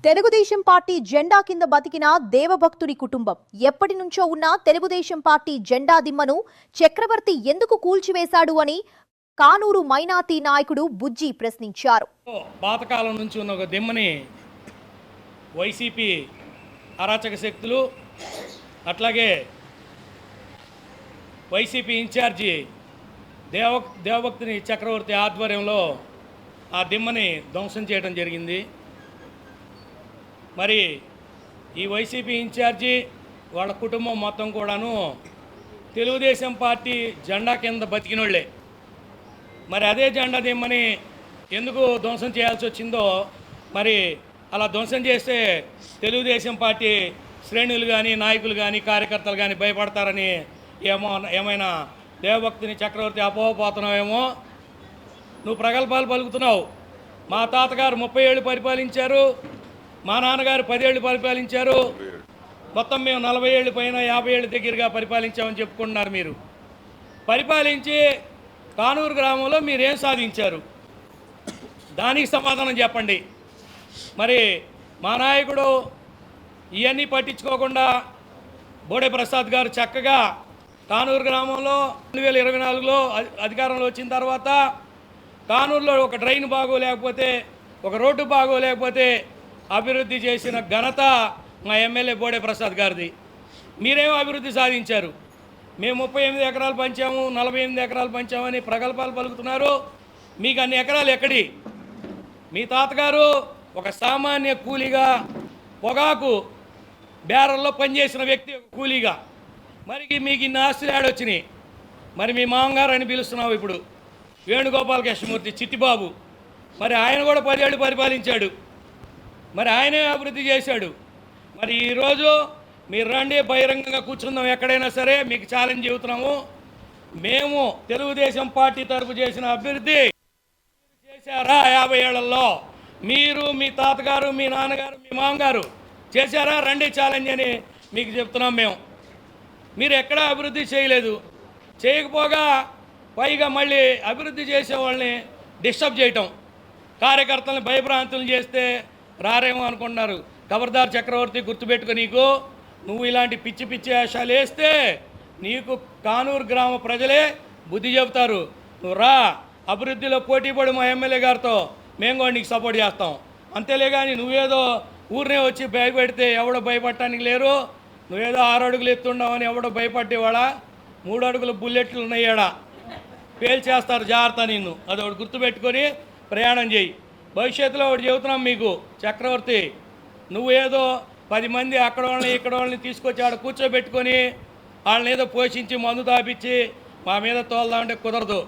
Telugu Desam party జెండా కింద బతికిన దేవభక్తుడి కుటుంబం ఎప్పటి నుంచో ఉన్న తెలుగుదేశం పార్టీ జెండా దిమ్మను చక్రవర్తి ఎందుకు కూల్చివేశాడు అని కానూరు మైనార్టీ నాయకుడు బుజ్జి ప్రశ్నించారు. పాతకాలం నుంచి ఉన్న ఒక దిమ్మని వైసీపీ అరాచక శక్తులు అట్లాగే వైసీపీ ఇన్ఛార్జి దేవభక్తుని చక్రవర్తి ఆధ్వర్యంలో ఆ దిమ్మని ధ్వంసం చేయడం జరిగింది. మరి ఈ వైసీపీ ఇన్ఛార్జి వాళ్ళ కుటుంబం మొత్తం కూడాను తెలుగుదేశం పార్టీ జెండా కింద బతికినోళ్ళే. మరి అదే జెండా దిమ్మని ఎందుకు ధ్వంసం చేయాల్సి వచ్చిందో, మరి అలా ధ్వంసం చేస్తే తెలుగుదేశం పార్టీ శ్రేణులు కానీ నాయకులు కానీ కార్యకర్తలు కానీ భయపడతారని ఏమైనా దేవభక్తిని చక్రవర్తి అపోహపోతున్నావేమో. నువ్వు ప్రగల్భాలు పలుకుతున్నావు. మా తాతగారు 30 ఏళ్ళు పరిపాలించారు, మా నాన్నగారు 10 ఏళ్ళు పరిపాలించారు, మొత్తం మేము 40 ఏళ్ళు పైన 50 ఏళ్ళు దగ్గరగా పరిపాలించామని చెప్పుకుంటున్నారు. మీరు పరిపాలించి కానూరు గ్రామంలో మీరేం సాధించారు? దానికి సమాధానం చెప్పండి. మరి మా నాయకుడు ఇవన్నీ పట్టించుకోకుండా బోడే ప్రసాద్ గారు చక్కగా కానూరు గ్రామంలో 2024లో అధికారంలో వచ్చిన తర్వాత కానూరులో ఒక డ్రైన్ బాగోలేకపోతే, ఒక రోడ్డు బాగోలేకపోతే అభివృద్ధి చేసిన ఘనత మా ఎమ్మెల్యే బోడే ప్రసాద్ గారిది. మీరేమో అభివృద్ధి సాధించారు. మేము 38 ఎకరాలు పంచాము, 48 ఎకరాలు పంచామని ప్రగల్భాలు పలుకుతున్నారు. మీకు అన్ని ఎకరాలు ఎక్కడి? మీ తాతగారు ఒక సామాన్య కూలీగా పొగాకు బేరల్లో పనిచేసిన వ్యక్తి, కూలీగా. మరి మీకు ఇన్ని ఆస్తులు ఏడొచ్చినాయి? మరి మీ మామగారు అని పిలుస్తున్నావు ఇప్పుడు, వేణుగోపాల కృష్ణమూర్తి చిట్టిబాబు. మరి ఆయన కూడా 10 ఏళ్ళు పరిపాలించాడు, మరి ఆయనే అభివృద్ధి చేశాడు. మరి ఈరోజు మీరు రండి, బహిరంగంగా కూర్చుందాం ఎక్కడైనా సరే. మీకు ఛాలెంజ్ చెబుతున్నాము. మేము తెలుగుదేశం పార్టీ తరపు చేసిన అభివృద్ధి చేశారా 50 ఏళ్లలో? మీరు, మీ తాతగారు, మీ నాన్నగారు, మీ మామగారు చేశారా? రండి ఛాలెంజ్ అని మీకు చెప్తున్నాం మేము. మీరు ఎక్కడా అభివృద్ధి చేయలేదు. చేయకపోగా పైగా మళ్ళీ అభివృద్ధి చేసే వాళ్ళని డిస్టర్బ్ చేయటం, కార్యకర్తలను భయభ్రాంతులు చేస్తే రారేమో అనుకుంటున్నారు. ఖబర్దార్ చక్రవర్తి, గుర్తుపెట్టుకో. నువ్వు ఇలాంటి పిచ్చి పిచ్చి వేషాలు వేస్తే నీకు కానూరు గ్రామ ప్రజలే బుద్ధి చెబుతారు. నువ్వు రా, అభివృద్ధిలో పోటీపడి మా ఎమ్మెల్యే గారితో మేము కూడా నీకు సపోర్ట్ చేస్తాం. అంతేలే కానీ నువ్వేదో ఊరినే వచ్చి భయపెడితే ఎవడో భయపడటానికి లేరు. నువ్వేదో 6 అడుగులు ఎత్తుండవని ఎవడో భయపడేవాడా? 3 అడుగుల బుల్లెట్లు ఉన్నాయాడా, పేల్చేస్తారు జాగ్రత్త నిన్ను. అది ఒకటి గుర్తుపెట్టుకొని ప్రయాణం చేయి. భవిష్యత్తులో ఒకటి చెబుతున్నాం మీకు, చక్రవర్తి, నువ్వేదో 10 మంది అక్కడ వాళ్ళని ఇక్కడ వాళ్ళని తీసుకొచ్చి ఆడ కూర్చోబెట్టుకొని వాళ్ళని ఏదో పోషించి మందు తాపించి మా మీద తోలుదామంటే కుదరదు.